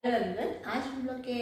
Everyone, आज हम लोग के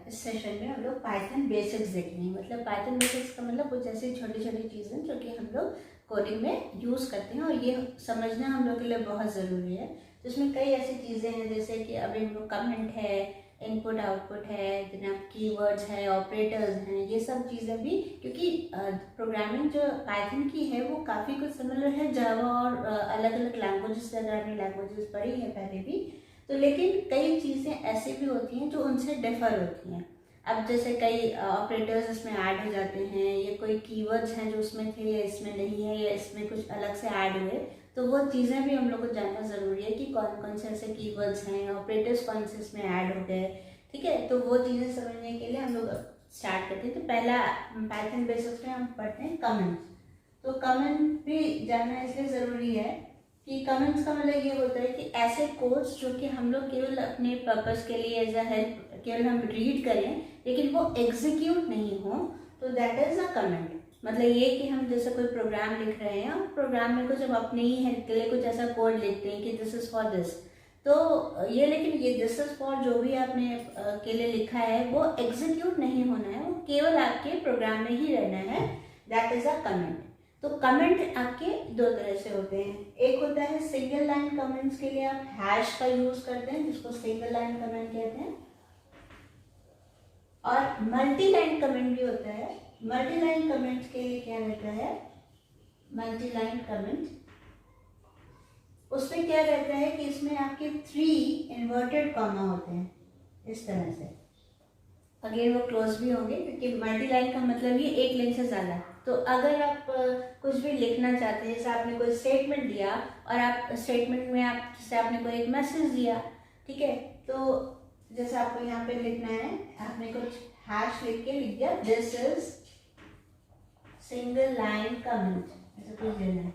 इस सेशन में हम लोग पाइथन बेसिक्स देखेंगे। मतलब पाइथन बेसिक्स का मतलब कुछ ऐसी छोटी छोटी चीज़ें जो कि हम लोग कोडिंग में यूज़ करते हैं और ये समझना हम लोग के लिए बहुत ज़रूरी है। तो इसमें कई ऐसी चीज़ें हैं जैसे कि अभी हम लोग कमेंट है, इनपुट आउटपुट है, जनाब कीवर्ड्स है, ऑपरेटर्स हैं, ये सब चीज़ें भी, क्योंकि प्रोग्रामिंग जो पाइथन की है वो काफ़ी कुछ सिमिलर है जावा और अलग अलग लैंग्वेजेस से। अगर आपने लैंग्वेजेस पढ़ी है पहले भी तो, लेकिन कई चीज़ें ऐसी भी होती हैं जो उनसे डिफर होती हैं। अब जैसे कई ऑपरेटर्स इसमें ऐड हो जाते हैं, या कोई कीवर्ड्स हैं जो उसमें थे या इसमें नहीं है, या इसमें कुछ अलग से ऐड हुए, तो वो चीज़ें भी हम लोग को जानना ज़रूरी है कि कौन कौन से ऐसे कीवर्ड्स हैं, ऑपरेटर्स कौन से इसमें ऐड हो गए। ठीक है, तो वो चीज़ें समझने के लिए हम लोग स्टार्ट करते हैं। तो पहला पाइथन बेसिक्स में हम पढ़ते हैं कमेंट्स। तो कमेंट भी जानना इसलिए ज़रूरी है कि कमेंट्स का मतलब ये होता है कि ऐसे कोड्स जो कि हम लोग केवल अपने पर्पस के लिए एज अ हेल्प केवल हम रीड करें लेकिन वो एग्जीक्यूट नहीं हो, तो दैट इज अ कमेंट। मतलब ये कि हम जैसे कोई प्रोग्राम लिख रहे हैं और प्रोग्राम में कुछ हम अपने ही हेल्प के लिए कुछ ऐसा कोड लिखते हैं कि दिस इज फॉर दिस, तो ये, लेकिन ये दिस इज फॉर जो भी आपने के लिए लिखा है वो एग्जीक्यूट नहीं होना है, वो केवल आपके प्रोग्राम में ही रहना है, दैट इज अ कमेंट। तो कमेंट आपके दो तरह से होते हैं। एक होता है सिंगल लाइन कमेंट्स के लिए आप हैश का यूज करते हैं जिसको सिंगल लाइन कमेंट कहते हैं, और मल्टी लाइन कमेंट भी होता है। मल्टी लाइन कमेंट्स के लिए क्या रहता है, मल्टी लाइन कमेंट उसमें क्या रहता है कि इसमें आपके 3 इन्वर्टेड कॉमा होते हैं इस तरह से। अगेन वो क्लोज भी होंगे क्योंकि मल्टी लाइन का मतलब ये एक लाइन से ज़्यादा। तो अगर आप कुछ भी लिखना चाहते हैं, जैसे आपने कोई स्टेटमेंट दिया और आप स्टेटमेंट में आप जैसे आपने कोई एक मैसेज दिया, ठीक है, तो जैसे आपको यहाँ पे लिखना है, आपने कुछ हैश लिख के लिख दिया this is single line comment, ऐसा कुछ देना है,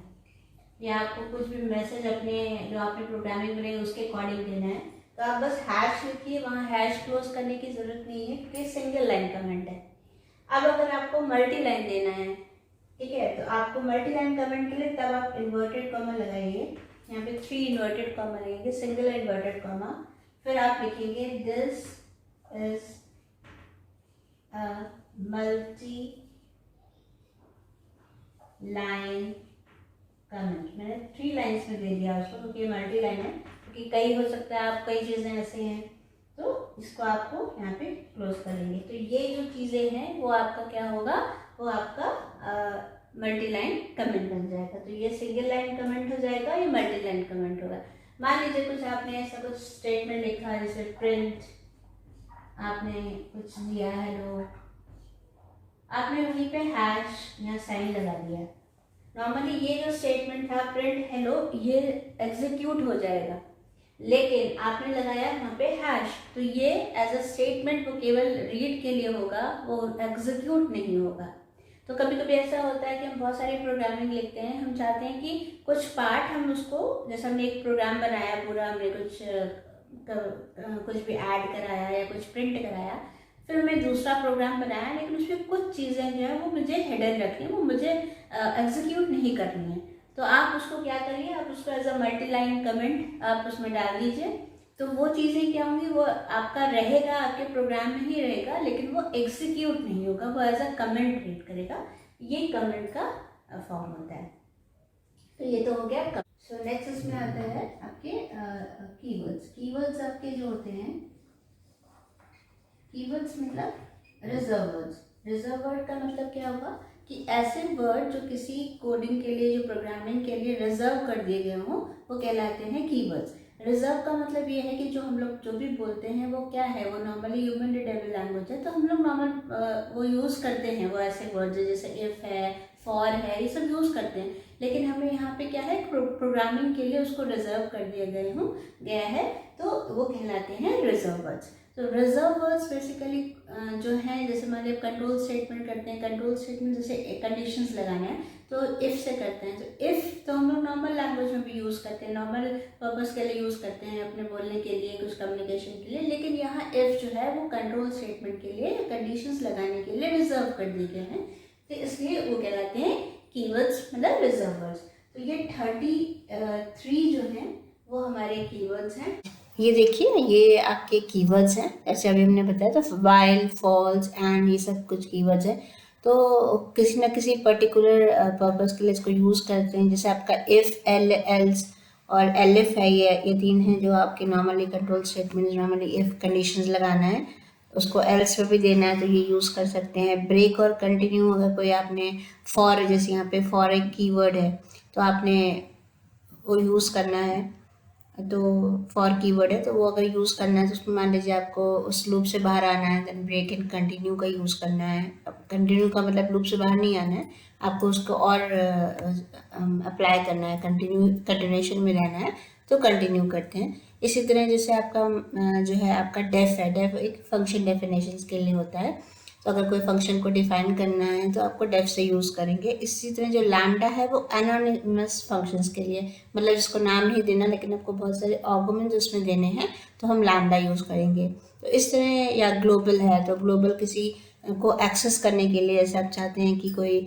या आपको कुछ भी मैसेज अपने जो आपने प्रोग्रामिंग बनाई उसके अकॉर्डिंग देना है, तो आप बस हैश लिखिए, वहाँ हैश क्लोज करने की जरूरत नहीं है क्योंकि सिंगल लाइन कमेंट है। अब अगर आपको मल्टी लाइन देना है, ठीक है, तो आपको मल्टी लाइन कमेंट के लिए तब आप इन्वर्टेड कॉमा लगाइए, यहाँ पे 3 इन्वर्टेड कॉमा लगेंगे, सिंगल इन्वर्टेड कॉमा, फिर आप लिखेंगे this is multi line comment. मैंने 3 लाइन्स में दे दिया उसको क्योंकि मल्टी लाइन है, क्योंकि कई हो सकता है आप कई चीज़ें ऐसे हैं, तो इसको आपको यहाँ पे क्लोज करेंगे। तो ये जो चीज़ें हैं वो आपका क्या होगा, वो आपका मल्टी लाइन कमेंट बन जाएगा। तो ये सिंगल लाइन कमेंट हो जाएगा, ये मल्टी लाइन कमेंट होगा। मान लीजिए कुछ आपने ऐसा कुछ स्टेटमेंट लिखा जैसे प्रिंट, आपने कुछ दिया हेलो, आपने वहीं पे हैश या साइन लगा दिया। नॉर्मली ये जो स्टेटमेंट था प्रिंट हेलो ये एग्जीक्यूट हो जाएगा, लेकिन आपने लगाया यहाँ पे हैश, तो ये एज अ स्टेटमेंट वो केवल रीड के लिए होगा, वो एग्जीक्यूट नहीं होगा। तो कभी कभी ऐसा होता है कि हम बहुत सारी प्रोग्रामिंग लिखते हैं, हम चाहते हैं कि कुछ पार्ट हम उसको, जैसे हमने एक प्रोग्राम बनाया पूरा, हमने कुछ भी ऐड कराया या कुछ प्रिंट कराया, फिर मैं दूसरा प्रोग्राम बनाया लेकिन उसमें कुछ चीज़ें जो है वो मुझे हिडन रखनी है, वो मुझे एग्जीक्यूट नहीं करनी है। तो आप उसको क्या करिए, आप उसको as a multi line comment आप उसमें डाल दीजिए, तो वो चीज़ें क्या होंगी, वो आपका रहेगा, आपके प्रोग्राम में ही रहेगा, लेकिन वो एग्जीक्यूट नहीं होगा, वो एज अ कमेंट रीड करेगा। ये कमेंट का फॉर्म होता है। तो ये तो हो गया। सो नेक्स्ट इसमें आता है आपके कीवर्ड्स। कीवर्ड्स आपके जो होते हैं, कीवर्ड्स मतलब रिजर्व वर्ड्स। रिजर्व वर्ड का मतलब क्या होगा कि ऐसे वर्ड जो किसी कोडिंग के लिए, जो प्रोग्रामिंग के लिए रिजर्व कर दिए गए हों, वो कहलाते हैं कीवर्ड्स। रिजर्व का मतलब ये है कि जो हम लोग जो भी बोलते हैं वो क्या है, वो नॉर्मली ह्यूमन रिडेबल लैंग्वेज है, तो हम लोग नॉर्मल वो यूज़ करते हैं, वो ऐसे वर्ड जैसे इफ़ है, फॉर है, ये सब यूज़ करते हैं, लेकिन हमें यहाँ पे क्या है, प्रोग्रामिंग के लिए उसको रिजर्व कर दिया गया है, तो वो कहलाते हैं रिजर्व वर्ड्स। तो रिजर्व वर्ड्स बेसिकली जो है, जैसे मान लीजिए कंट्रोल स्टेटमेंट करते हैं, कंट्रोल स्टेटमेंट जैसे कंडीशंस लगाना है तो इफ़ से करते हैं, तो इफ़ तो हम लोग नॉर्मल लैंग्वेज में भी यूज़ करते हैं, नॉर्मल पर्पस के लिए यूज़ करते हैं, अपने बोलने के लिए, कुछ कम्युनिकेशन के लिए, लेकिन यहाँ इफ़ जो है वो कंट्रोल स्टेटमेंट के लिए, कंडीशंस लगाने के लिए रिजर्व कर दिए गए हैं, तो इसलिए वो कहलाते हैं कीवर्ड्स, मतलब रिजर्व वर्ड्स। तो ये 33 जो हैं वो हमारे कीवर्ड्स हैं। ये देखिए, ये आपके कीवर्ड्स हैं, ऐसे अभी हमने बताया था, वाइल, फॉल्स, एंड, ये सब कुछ कीवर्ड्स हैं। तो किसी ना किसी पर्टिकुलर पर्पस के लिए इसको यूज़ करते हैं। जैसे आपका इफ़, एल, एल्स और एलिफ है, ये तीन हैं जो आपके normally control statement, normally if conditions लगाना है, उसको एल्स पे भी देना है तो ये यूज़ कर सकते हैं। ब्रेक और कंटिन्यू, अगर कोई आपने फॉर, जैसे यहाँ पे फॉर एक कीवर्ड है तो आपने वो यूज़ करना है, तो फॉर कीवर्ड है तो वो अगर यूज़ करना है तो उसमें मान लीजिए आपको उस लूप से बाहर आना है, देन ब्रेक एंड कंटिन्यू का यूज़ करना है। अब कंटिन्यू का मतलब लूप से बाहर नहीं आना है, आपको उसको और अप्लाई करना है, कंटिन्यूएशन में रहना है तो कंटिन्यू करते हैं। इसी तरह जैसे आपका जो है आपका डेफ है, डेफ एक फंक्शन डेफिनेशन के लिए होता है, तो अगर कोई फंक्शन को डिफाइन करना है तो आपको डेफ से यूज़ करेंगे। इसी तरह जो लैम्डा है वो एनोनिमस फंक्शंस के लिए, मतलब जिसको नाम नहीं देना लेकिन आपको बहुत सारे आर्गुमेंट्स उसमें देने हैं तो हम लैम्डा यूज़ करेंगे। तो इस तरह, या ग्लोबल है तो ग्लोबल किसी को एक्सेस करने के लिए, जैसे आप चाहते हैं कि कोई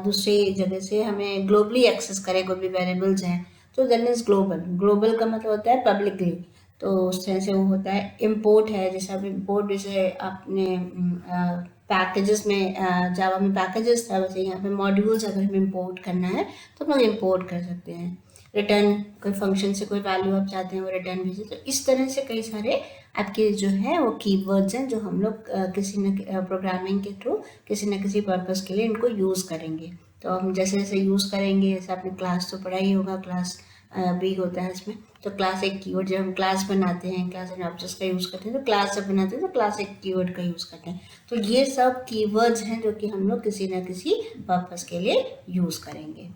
दूसरी जगह से हमें ग्लोबली एक्सेस करे, कोई भी वेरिएबल्स हैं तो देन इज ग्लोबल। ग्लोबल का मतलब होता है पब्लिकली, तो उस तरह से वो होता है। इम्पोर्ट है, जैसे आप इम्पोर्ट, जैसे आपने पैकेजेस में, जावा में पैकेजेस था, वैसे यहाँ पे मॉड्यूल्स अगर हमें इम्पोर्ट करना है तो हम लोग इम्पोर्ट कर सकते हैं। रिटर्न, कोई फंक्शन से कोई वैल्यू आप चाहते हैं वो रिटर्न भेजें, तो इस तरह से कई सारे आपके जो है वो कीवर्ड्स हैं जो हम लोग किसी न प्रोग्रामिंग के थ्रू किसी न किसी पर्पस के लिए इनको यूज़ करेंगे। तो हम जैसे जैसे यूज़ करेंगे, जैसे आपने क्लास तो पढ़ा ही होगा, क्लास भी होता है इसमें। तो क्लास एक कीवर्ड, जब हम क्लास बनाते हैं, क्लास एंड ऑब्जेक्ट्स का यूज़ करते हैं, तो क्लास जब बनाते हैं तो क्लास एक कीवर्ड का यूज़ करते हैं। तो ये सब कीवर्ड्स हैं जो कि हम लोग किसी न किसी पर्पस के लिए यूज़ करेंगे।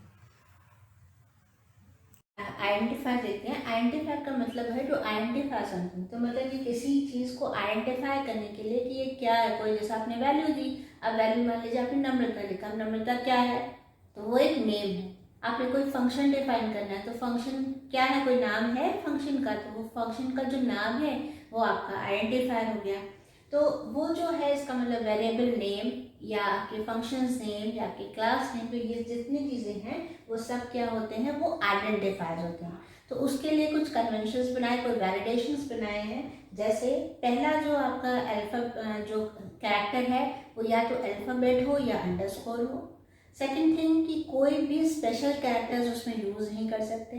आइडेंटिफाई देखते हैं। आइडेंटिफाई का मतलब है टू आइडेंटिफाई समथिंग, तो मतलब कि किसी चीज़ को आइडेंटिफाई करने के लिए कि ये क्या है। कोई जैसे आपने वैल्यू दी, अब वैल्यू मान लीजिए आपने नम्रता लिखा, नम्रता क्या है तो वो एक नेम है। आपने कोई फंक्शन डिफाइन करना है तो फंक्शन क्या है, कोई नाम है फंक्शन का, तो वो फंक्शन का जो नाम है वो आपका आइडेंटिफाई हो गया। तो वो जो है इसका मतलब वेरिएबल नेम या आपके फंक्शंस नेम या आपके क्लास नेम, तो ये जितनी चीज़ें हैं वो सब क्या होते हैं, वो आइडेंटिफाइड होते हैं। तो उसके लिए कुछ कन्वेंशंस बनाए, कोई वैलिडेशंस बनाए हैं। जैसे पहला जो आपका जो कैरेक्टर है वो या तो अल्फाबेट हो या अंडरस्कोर हो। सेकंड थिंग कि कोई भी स्पेशल कैरेक्टर्स उसमें यूज़ नहीं कर सकते।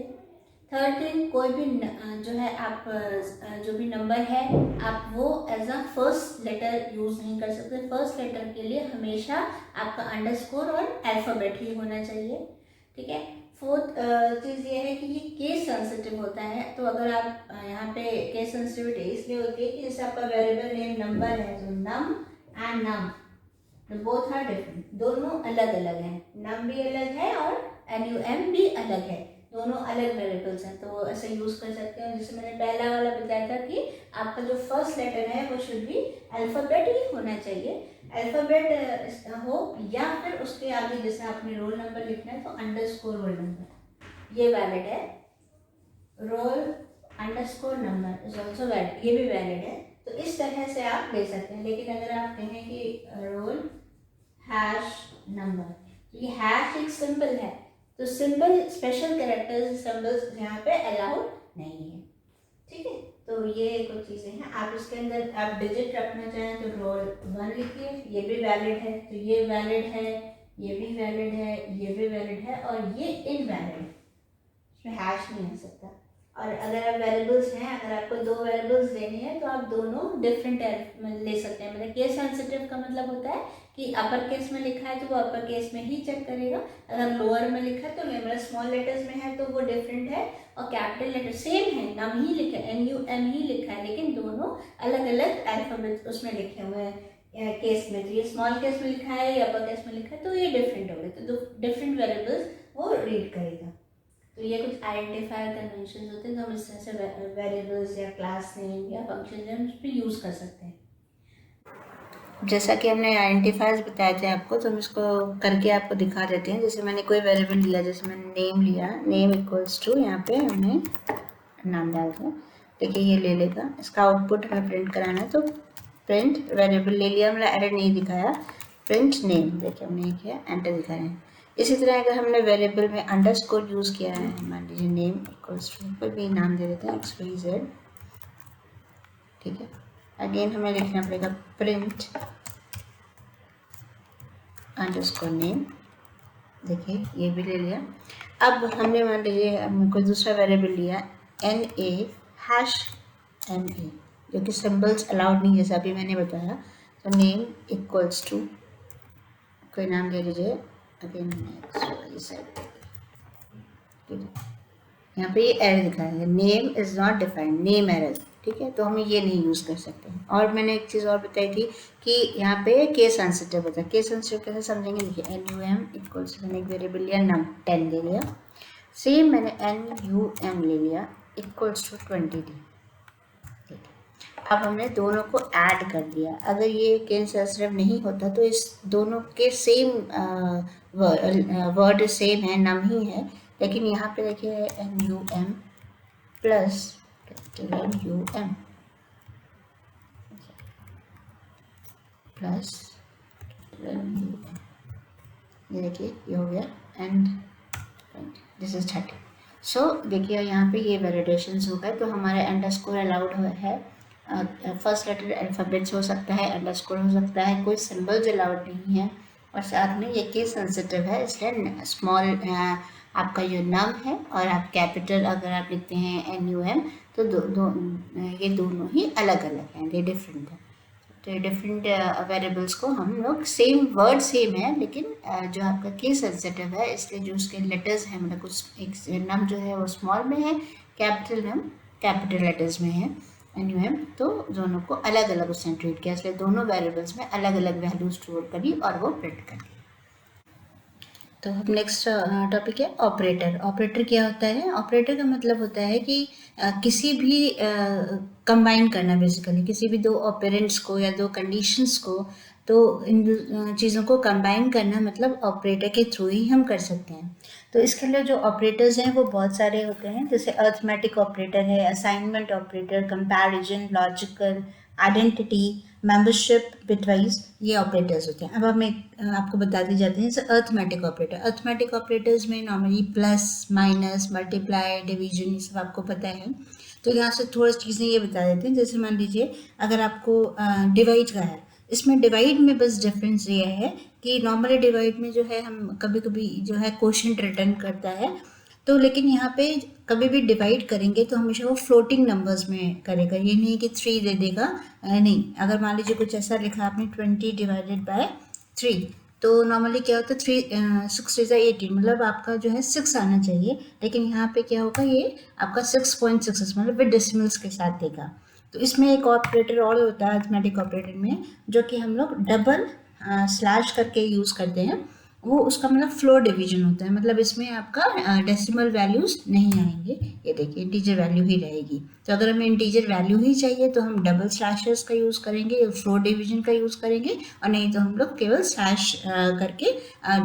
थर्ड थिंग, कोई भी जो है आप जो भी नंबर है आप वो as a first letter use नहीं कर सकते। फर्स्ट लेटर के लिए हमेशा आपका अंडरस्कोर और अल्फ़ाबेट ही होना चाहिए, ठीक है। फोर्थ चीज़ ये है कि ये केस सेंसिटिव होता है, तो अगर आप यहाँ पे केस सेंसिटिविटी इसलिए होती है कि जैसे आपका वेरिएबल नेम नंबर है, तो num and num both are different, दोनों अलग अलग हैं। नम भी अलग है और NUM भी अलग है, दोनों अलग वेरिएबल्स हैं, तो ऐसे यूज़ कर सकते हैं। जैसे मैंने पहला वाला बताया था कि आपका जो फर्स्ट लेटर है वो शुड भी अल्फ़ाबेट ही होना चाहिए, अल्फ़ाबेट हो, या फिर उसके आगे जैसे आपने रोल नंबर लिखना है तो अंडरस्कोर रोल नंबर, ये वैलिड है। Roll underscore number is also valid, ये भी वैलिड है। तो इस तरह से आप ले सकते हैं। लेकिन अगर आप कहें कि रोल हैश नंबर, तो ये हैश एक सिंबल है, तो सिंबल स्पेशल कैरेक्टर्स सिंबल्स यहाँ पे अलाउड नहीं है, ठीक है। तो ये कुछ चीज़ें हैं। आप इसके अंदर आप डिजिट रखना चाहें तो रोल 1 लिखिए, ये भी वैलिड है, तो ये वैलिड है, ये भी वैलिड है, ये भी वैलिड है, और ये इनवैलिड है, इसमें हैश नहीं आ सकता। और अगर आप वेरिएबल्स हैं, अगर आपको 2 वेरिएबल्स लेनी है तो आप दोनों डिफरेंट ले सकते हैं। मतलब केस सेंसिटिव का मतलब होता है कि अपर केस में लिखा है तो वो अपर केस में ही चेक करेगा, अगर लोअर में लिखा है तो मतलब स्मॉल लेटर्स में है तो वो डिफरेंट है, और कैपिटल लेटर सेम है, नम ही लिखा है, NUM ही लिखा है, लेकिन दोनों अलग अलग अल्फाबेट उसमें लिखे हुए हैं केस में। तो ये स्मॉल केस में लिखा है या अपर केस में लिखा है तो ये डिफरेंट हो गए, तो डिफरेंट वेरिएबल्स वो रीड करेगा। तो ये कुछ आइडेंटिफायर कन्वेंशन होते हैं, तो हम इस तरह से वेरिएबल्स या क्लास नेम या फंक्शन नेम उस पर यूज़ कर सकते हैं। जैसा कि हमने आइडेंटिफायर्स बताए थे आपको, तो हम इसको करके आपको दिखा देते हैं। जैसे मैंने कोई वेरिएबल लिया, जैसे मैंने नेम लिया, नेम इक्वल्स टू, यहाँ पे हमने नाम डाल दिया, देखिए ये ले लेगा। इसका आउटपुट हमें प्रिंट कराना है, तो प्रिंट वेरिएबल ले लिया, हमने एरर नहीं दिखाया, प्रिंट नेम, देखिए हमने किया, एंटर दिखा रहे हैं। इसी तरह अगर हमने वेरिएबल में अंडरस्कोर यूज़ किया है, मान लीजिए नेम इक्वल्स टू, कोई भी नाम दे देते हैं XYZ, ठीक है। अगेन हमें लिखना पड़ेगा प्रिंट अंडरस्कोर नेम। देखिए ये भी ले लिया। अब हमने मान लीजिए कोई दूसरा वेरिएबल लिया NA हैश NA, जो कि सिंबल्स अलाउड नहीं, जैसा अभी मैंने बताया। तो नेम इक्वल्स टू कोई नाम ले लीजिए। अगेन यहाँ पे ये एरर दिखाया है, name is not defined, name error, ठीक है। तो हम ये नहीं यूज़ कर सकते। और मैंने एक चीज़ और बताई थी कि यहाँ पे केस सेंसिटिव होता है। केस सेंसिटिव कैसे समझेंगे, देखिए NUM इक्वल्स, मैंने एक वेरिएबल लिया नम 10 ले लिया, सेम मैंने NUM ले लिया इक्वल्स टू 20D। अब हमने दोनों को ऐड कर दिया। अगर ये केस सेंसिटिव नहीं होता तो इस दोनों के सेम वर्ड सेम है, नम ही है, लेकिन यहाँ पे देखिए NUM plus NUM plus NUM, ये देखिए ये हो गया एंड दिस इज 30। सो देखिए यहाँ पे ये वैलिडेशंस हो गए। तो हमारा अंडरस्कोर अलाउड है, फर्स्ट लेटर अल्फ़ाबेट्स हो सकता है, अंडरस्कोर हो सकता है, कोई सिंबल्स अलाउड नहीं है, और साथ में ये केस सेंसिटिव है, इसलिए स्मॉल आपका जो नम है और आप कैपिटल अगर आप लिखते हैं NUM तो ये दोनों ही अलग अलग हैं, ये डिफरेंट है। तो ये डिफरेंट वेरिएबल्स को हम लोग सेम वर्ड सेम है, लेकिन जो आपका केस सेंसिटिव है इसलिए जो उसके लेटर्स हैं, मतलब कुछ एक नम जो है वो स्मॉल में है, कैपिटल नम कैपिटल लेटर्स में है NUM, तो दोनों को अलग अलग उसने ट्रीट किया, इसलिए दोनों वेरिएबल्स में अलग अलग वैल्यू स्टोर करी और वो प्रिंट कर दी। तो अब नेक्स्ट टॉपिक है ऑपरेटर। ऑपरेटर क्या होता है, ऑपरेटर का मतलब होता है कि किसी भी कंबाइन करना, बेसिकली किसी भी दो ऑपरेंट्स को या दो कंडीशंस को, तो इन चीज़ों को कंबाइन करना मतलब ऑपरेटर के थ्रू ही हम कर सकते हैं। तो इसके लिए जो ऑपरेटर्स हैं वो बहुत सारे होते हैं, जैसे अर्थमेटिक ऑपरेटर है, assignment operator, comparison, logical, identity, membership, bitwise, ये ऑपरेटर्स होते हैं। अब हमें आपको बता दी जाती हैं, जैसे अर्थमेटिक ऑपरेटर। अर्थमेटिक ऑपरेटर्स में normally plus, minus, multiply, division, ये सब आपको पता है। तो यहाँ से थोड़ी चीज़ें ये बता देते हैं, जैसे मान लीजिए अगर आपको डिवाइड का है, इसमें डिवाइड में बस डिफरेंस ये है कि नॉर्मली डिवाइड में जो है हम कभी कभी जो है क्वोशिएंट रिटर्न करता है, तो लेकिन यहाँ पे कभी भी डिवाइड करेंगे तो हमेशा वो फ्लोटिंग नंबर्स में करेगा, ये नहीं कि 3 दे देगा, नहीं। अगर मान लीजिए कुछ ऐसा लिखा आपने 20 डिवाइडेड बाय 3, तो नॉर्मली क्या होता है 6 3 18, मतलब आपका जो है 6 आना चाहिए, लेकिन यहाँ पे क्या होगा, ये आपका 6.66 मतलब विद डेसिमल्स के साथ देगा। तो इसमें एक ऑपरेटर और होता है अर्थमेटिक ऑपरेटर में, जो कि हम लोग डबल स्लैश करके यूज़ करते हैं, वो उसका मतलब फ्लोर डिवीजन होता है, मतलब इसमें आपका डेसिमल वैल्यूज़ नहीं आएंगे, ये देखिए इंटीजर वैल्यू ही रहेगी। तो अगर हमें इंटीजर वैल्यू ही चाहिए तो हम डबल स्लैशेस का यूज़ करेंगे या फ्लोर डिवीजन का यूज़ करेंगे, और नहीं तो हम लोग केवल स्लैश करके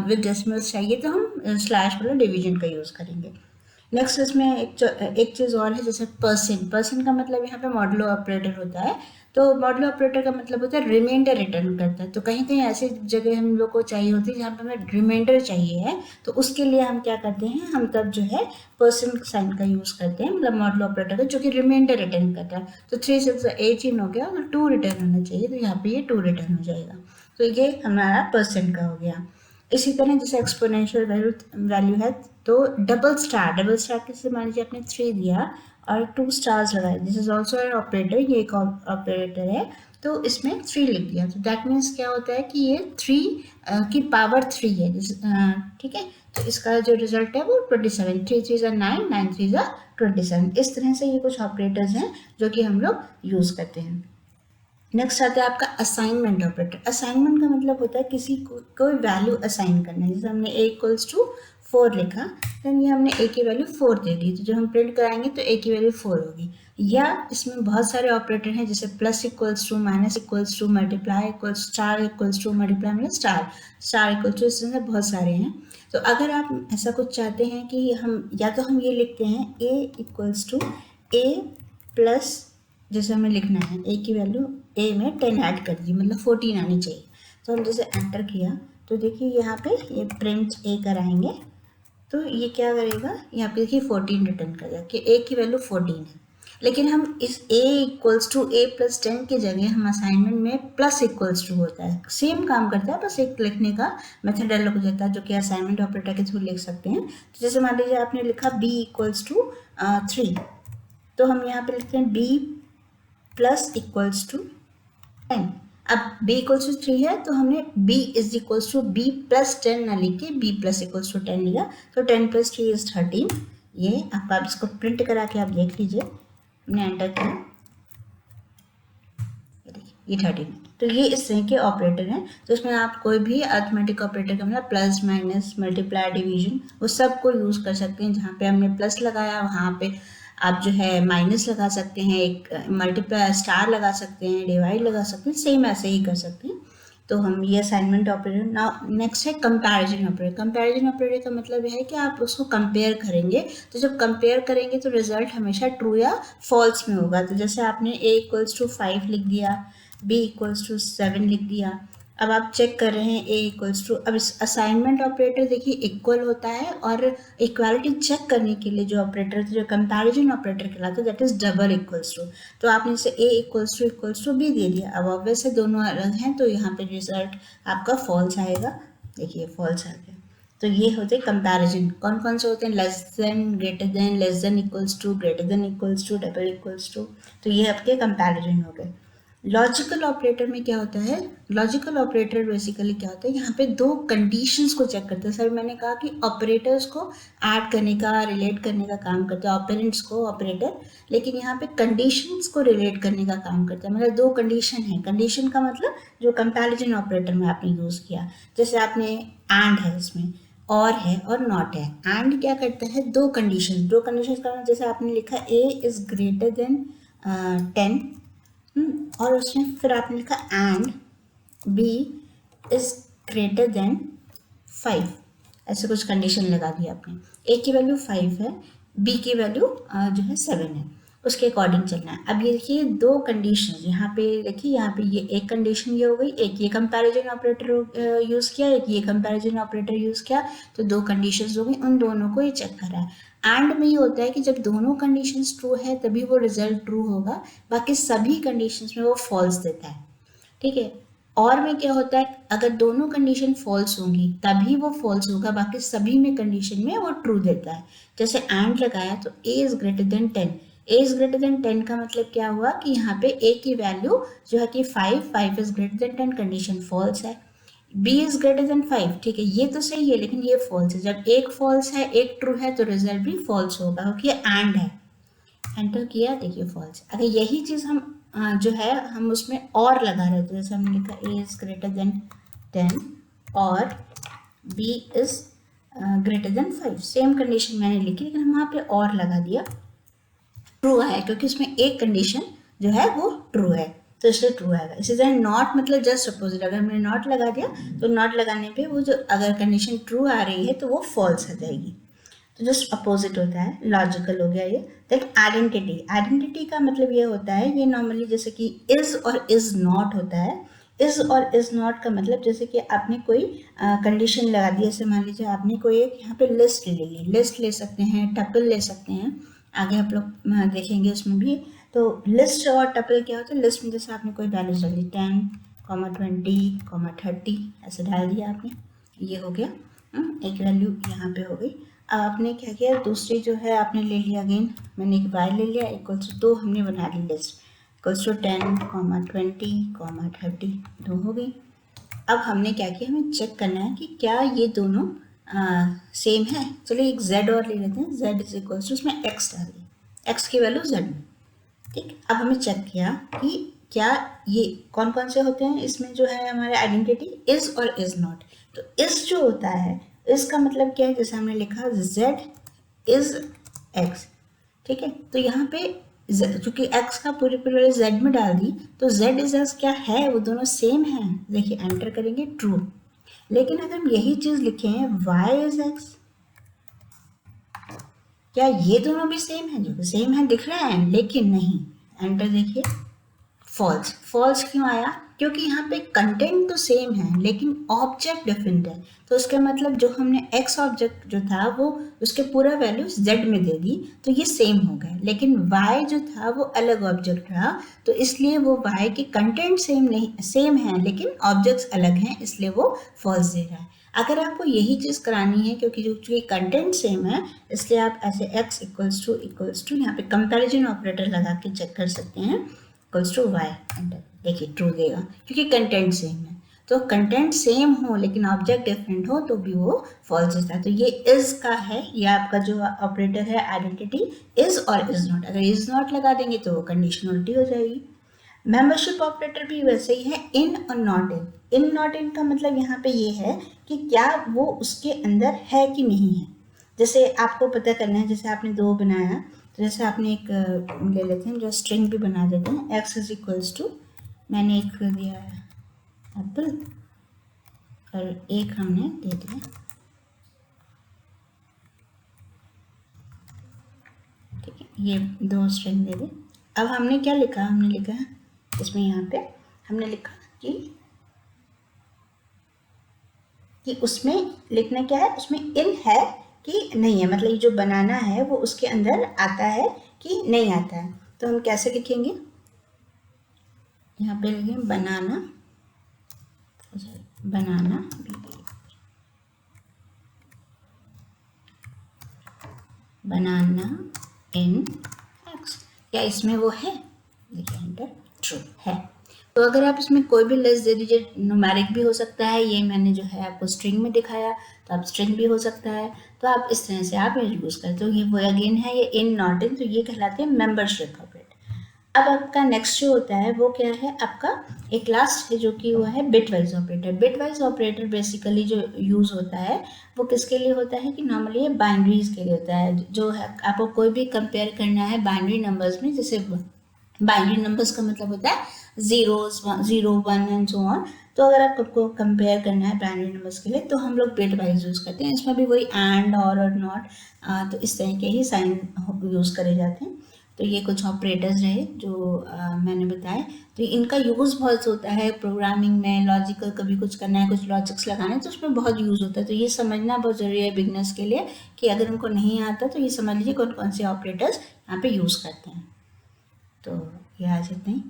विद डेसिमल्स चाहिए तो हम स्लैश वाला डिवीजन का यूज़ करेंगे। नेक्स्ट इसमें एक चीज़ और है, जैसे पर्सन का मतलब यहाँ पे मॉडुलो ऑपरेटर होता है। तो मॉडुलो ऑपरेटर का मतलब होता है रिमाइंडर रिटर्न करता है। तो कहीं कहीं ऐसी जगह हम लोग को चाहिए होती है जहाँ पे हमें रिमाइंडर चाहिए है, तो उसके लिए हम क्या करते हैं, हम तब जो है पर्सन साइन का यूज़ करते हैं, मतलब मॉडुलो ऑपरेटर का, जो कि रिमाइंडर रिटर्न करता है। तो 3 6 18 हो गया, और 2 रिटर्न होना चाहिए, तो यहाँ पे ये 2 रिटर्न हो जाएगा। तो ये हमारा पर्सन का हो गया। इसी तरह जैसे एक्सपोनेंशियल वैल्यू है, तो डबल स्टार कैसे, मान लीजिए आपने 3 दिया और 2 स्टार्स लगाए, this is also an operator, ये एक ऑपरेटर है, तो इसमें 3 लिख दिया, तो दैट मीन्स क्या होता है कि ये 3 की पावर 3 है, ठीक है। तो इसका जो रिजल्ट है वो 27, 3 3 ज़ा 9, 9 3 ज़ा 27। इस तरह से ये कुछ ऑपरेटर्स हैं जो कि हम लोग यूज़ करते हैं। नेक्स्ट आता है आपका असाइनमेंट ऑपरेटर। असाइनमेंट का मतलब होता है किसी को कोई वैल्यू असाइन करना, जैसे हमने a इक्वल्स टू 4 लिखा, देन ये हमने a की वैल्यू 4 दे दी, तो जब हम प्रिंट कराएंगे तो a की वैल्यू 4 होगी। या इसमें बहुत सारे ऑपरेटर हैं, जैसे plus equals to, minus equals to, multiply equals, star equals to, multiply मतलब स्टार इक्वल टू, इस तरह से बहुत सारे हैं। तो अगर आप ऐसा कुछ चाहते हैं कि हम या तो हम ये लिखते हैं a equals to a plus, जैसे हमें लिखना है a की वैल्यू a में 10 ऐड कर दी, मतलब 14 आनी चाहिए। तो हम जैसे एंटर किया तो देखिए यहाँ पे ये प्रिंट a कराएंगे, तो ये क्या करेगा, यहाँ पे देखिए 14 रिटर्न करेगा कि a की वैल्यू 14 है। लेकिन हम इस a equals to a plus 10 की जगह हम असाइनमेंट में प्लस इक्वल्स टू होता है, सेम काम करता है, बस एक लिखने का मेथड अलग हो जाता है, जो कि असाइनमेंट ऑपरेटर के थ्रू लिख सकते हैं। तो जैसे मान लीजिए आपने लिखा b इक्वल्स टू 3, तो हम यहाँ पे लिखते हैं b प्लस इक्वल्स टू 10। अब b इक्वल्स टू 3 है तो हमने b is equals to b plus 10 ना लिख के b प्लस इक्वल्स टू 10 लिया, तो 10 प्लस 3 इज 13। ये आप इसको प्रिंट करा के आप देख लीजिए, हमने एंटर किया, ये 13 है। तो ये इस तरह के ऑपरेटर हैं, तो इसमें आप कोई भी अरिथमेटिक ऑपरेटर का मतलब प्लस माइनस मल्टीप्लाई डिवीजन वो सब को यूज़ कर सकते हैं। जहाँ पे हमने प्लस लगाया वहाँ पे आप जो है माइनस लगा सकते हैं, एक मल्टीप्लाई स्टार लगा सकते हैं, डिवाइड लगा सकते हैं, सेम ऐसे ही कर सकते हैं। तो हम ये असाइनमेंट ऑपरेटर। नाउ नेक्स्ट है कंपैरिजन ऑपरेटर। कंपैरिजन ऑपरेटर का मतलब है कि आप उसको कंपेयर करेंगे, तो जब कंपेयर करेंगे तो रिजल्ट हमेशा ट्रू या फॉल्स में होगा। तो जैसे आपने a इक्वल्स टू 5 लिख दिया, b इक्वल्स टू 7 लिख दिया, अब आप चेक कर रहे हैं a इक्वल्स टू, अब इस असाइनमेंट ऑपरेटर देखिए इक्वल होता है, और इक्वालिटी चेक करने के लिए जो ऑपरेटर जो कंपैरिजन ऑपरेटर कहलाता है that is double equals to. तो आपने इसे a इक्वल्स टू b दे दिया, अब ऑब्वियस है दोनों अलग हैं, तो यहाँ पे रिजल्ट आपका फॉल्स आएगा। देखिए फॉल्स आ गया। तो ये होते हैं कंपैरिजन। कौन कौन से होते हैं? Less than, greater than, less than equals to, greater than equals to, double equals to. तो ये आपके कंपैरिजन हो गए। लॉजिकल ऑपरेटर में क्या होता है? लॉजिकल ऑपरेटर बेसिकली क्या होता है, यहाँ पे दो कंडीशंस को चेक करते हैं। सर मैंने कहा कि ऑपरेटर्स को ऐड करने का, रिलेट करने का काम करते हैं ऑपरेंट्स को ऑपरेटर, लेकिन यहाँ पे कंडीशंस को रिलेट करने का काम करता है। मतलब दो कंडीशन है। कंडीशन का मतलब जो कंपैरिजन ऑपरेटर में आपने यूज़ किया, जैसे आपने एंड है, इसमें और है और नॉट है। एंड क्या करता है? दो कंडीशन का, जैसे आपने लिखा a इज ग्रेटर देन 10, और उसमें फिर आपने लिखा and b is greater than 5, ऐसे कुछ कंडीशन लगा दिया आपने। a की वैल्यू 5 है, b की वैल्यू जो है 7 है, उसके अकॉर्डिंग चलना है। अब ये देखिए दो कंडीशन यहाँ पे, देखिए यहाँ पे ये एक कंडीशन ये हो गई, एक ये कंपैरिजन ऑपरेटर यूज़ किया, एक ये कंपैरिजन ऑपरेटर यूज़ किया, तो दो कंडीशंस हो गई, उन दोनों को ये चेक करा है। एंड में ये होता है कि जब दोनों कंडीशंस ट्रू है तभी वो रिजल्ट ट्रू होगा, बाकी सभी कंडीशंस में वो फॉल्स देता है। ठीक है। और में क्या होता है, अगर दोनों कंडीशन फॉल्स होंगी तभी वो फॉल्स होगा, बाकी सभी में कंडीशन में वो ट्रू देता है। जैसे एंड लगाया तो a is greater than 10, a is greater than 10 का मतलब क्या हुआ कि यहाँ पे a की वैल्यू जो है कि 5 is greater than 10, condition false है। b इज ग्रेटर देन 5, ठीक है, ये तो सही है लेकिन ये फॉल्स है। जब एक फॉल्स है एक ट्रू है तो रिजल्ट भी फॉल्स होगा, क्योंकि एंड है। एंटर किया, देखिए फॉल्स। अगर यही चीज़ हम जो है हम उसमें और लगा रहे थे, जैसे हमने लिखा a इज ग्रेटर देन 10 और b is greater than 5, same condition मैंने लिखी लेकिन हम वहाँ पे और लगा दिया, ट्रू आया क्योंकि उसमें एक कंडीशन जो है वो ट्रू है, तो इसलिए ट्रू आएगा। इसी तरह नॉट मतलब जस्ट अपोजिट, अगर हमने नॉट लगा दिया तो नॉट लगाने पे वो जो अगर कंडीशन ट्रू आ रही है तो वो फॉल्स आ जाएगी, तो जस्ट अपोजिट होता है। लॉजिकल हो गया ये। Than identity. आइडेंटिटी का मतलब ये होता है, ये नॉर्मली जैसे कि इज और इज नॉट होता है। इज और इज नॉट का मतलब जैसे कि आपने कोई कंडीशन लगा दी, जैसे मान लीजिए आपने कोई एक यहाँ पे लिस्ट ले ली, लिस्ट ले सकते हैं, टपल ले सकते हैं, आगे आप लोग देखेंगे उसमें भी। तो लिस्ट और टपल क्या होता है? लिस्ट में जैसे आपने कोई वैल्यूज डाल दी 10, 20, 30 ऐसे डाल दिया आपने, ये हो गया एक वैल्यू यहाँ पे हो गई। अब आपने क्या किया, दूसरी जो है आपने ले लिया, अगेन मैंने एक वाई ले लिया, इक्वल्स टू 2 हमने बना ली लिस्ट, इक्वल्स टू 10, 20, 30 2 हो गई। अब हमने क्या किया, हमें चेक करना है कि क्या ये दोनों सेम है। चलिए एक z और ले लेते हैं, z इज इक्वल्स टू, उसमें x डाल दी, x की वैल्यू z में। ठीक, अब हमें चेक किया कि क्या ये कौन कौन से होते हैं इसमें जो है हमारे आइडेंटिटी, इज और इज नॉट। तो इज जो होता है, इसका मतलब क्या है, जैसे हमने लिखा z इज x, ठीक है, तो यहाँ पे चूंकि x का पूरे पूरे z में डाल दी तो z इज x क्या है, वो दोनों सेम है। देखिए एंटर करेंगे ट्रू, लेकिन अगर हम यही चीज लिखें y इज x, क्या ये दोनों भी सेम है? जो सेम है दिख रहा है, लेकिन नहीं। एंटर देखिए फॉल्स। फॉल्स क्यों आया? क्योंकि यहाँ पे कंटेंट तो सेम है लेकिन ऑब्जेक्ट डिफरेंट है। तो उसका मतलब जो हमने x ऑब्जेक्ट जो था वो उसके पूरा वैल्यू z में दे दी तो ये सेम हो गए, लेकिन y जो था वो अलग ऑब्जेक्ट रहा, तो इसलिए वो y के कंटेंट सेम है लेकिन ऑब्जेक्ट्स अलग हैं, इसलिए वो फॉल्स दे रहा है। अगर आपको यही चीज़ करानी है क्योंकि जो कंटेंट सेम है इसलिए आप ऐसे x इक्वल्स टू यहाँ पे कंपैरिजन ऑपरेटर लगा के चेक कर सकते हैं, इक्वल्स टू वाई, एंटर। देखिए ट्रू देगा क्योंकि कंटेंट सेम है। तो कंटेंट सेम हो लेकिन ऑब्जेक्ट डिफरेंट हो तो भी वो फॉल्स देता है। तो ये इज का है, ये आपका जो ऑपरेटर है आइडेंटिटी इज और इज नॉट। अगर इज नॉट लगा देंगे तो वो कंडीशन उल्टी हो जाएगी। मेंबरशिप ऑपरेटर भी वैसे ही है, इन और not in. In not in का मतलब यहाँ पे ये है कि क्या वो उसके अंदर है कि नहीं है। जैसे आपको पता करना है, जैसे आपने दो बनाया, तो जैसे आपने एक ले लेते हैं जो स्ट्रिंग भी बना देते हैं, x इज इक्वल्स टू, मैंने एक दिया है एप्पल और एक हमने दे दिया, ठीक है, ये दो स्ट्रिंग दे दे। अब हमने क्या लिखा, हमने लिखा इसमें यहाँ पे हमने लिखा कि उसमें लिखना क्या है, उसमें इन है कि नहीं है, मतलब ये जो बनाना है वो उसके अंदर आता है कि नहीं आता है। तो हम कैसे लिखेंगे, यहाँ पे लिखेंगे बनाना, बनाना बनाना इन एक्स, क्या इसमें वो है, देखिए एंटर, ट्रू है। तो अगर आप इसमें कोई भी लेस दे दीजिए, न्यूमेरिक भी हो सकता है, ये मैंने जो है आपको स्ट्रिंग में दिखाया तो आप स्ट्रिंग भी हो सकता है, तो आप इस तरह से आप ये यूज़ करते हो। ये वो अगेन है ये इन नॉट इन, तो ये कहलाते हैं मेंबरशिप ऑपरेटर। अब आपका नेक्स्ट जो होता है वो क्या है, आपका एक लास्ट है जो कि वो है bitwise operator. Bitwise operator basically जो यूज़ होता है वो किसके लिए होता है कि नॉर्मली ये बाइनरीज के लिए होता है। जो है आपको कोई भी कंपेयर करना है बाइनरी नंबर्स में, जैसे बाइनरी नंबर्स का मतलब होता है जीरोस, 0 1 एंड सो ऑन। तो अगर आपको कंपेयर करना है बाइनरी नंबर्स के लिए तो हम लोग बिट वाइज यूज़ करते हैं। इसमें भी वही एंड और नॉट, तो इस तरह के ही साइन यूज़ करे जाते हैं। तो ये कुछ ऑपरेटर्स रहे जो मैंने बताए। तो इनका यूज़ बहुत होता है प्रोग्रामिंग में, लॉजिकल कभी कुछ करना है, कुछ लॉजिक्स लगाना है तो उसमें बहुत यूज़ होता है। तो ये समझना बहुत ज़रूरी है बिगनर्स के लिए कि अगर उनको नहीं आता तो ये समझ लीजिए कौन कौन से ऑपरेटर्स यहाँ पे यूज़ करते हैं। तो ये आज इतने ही।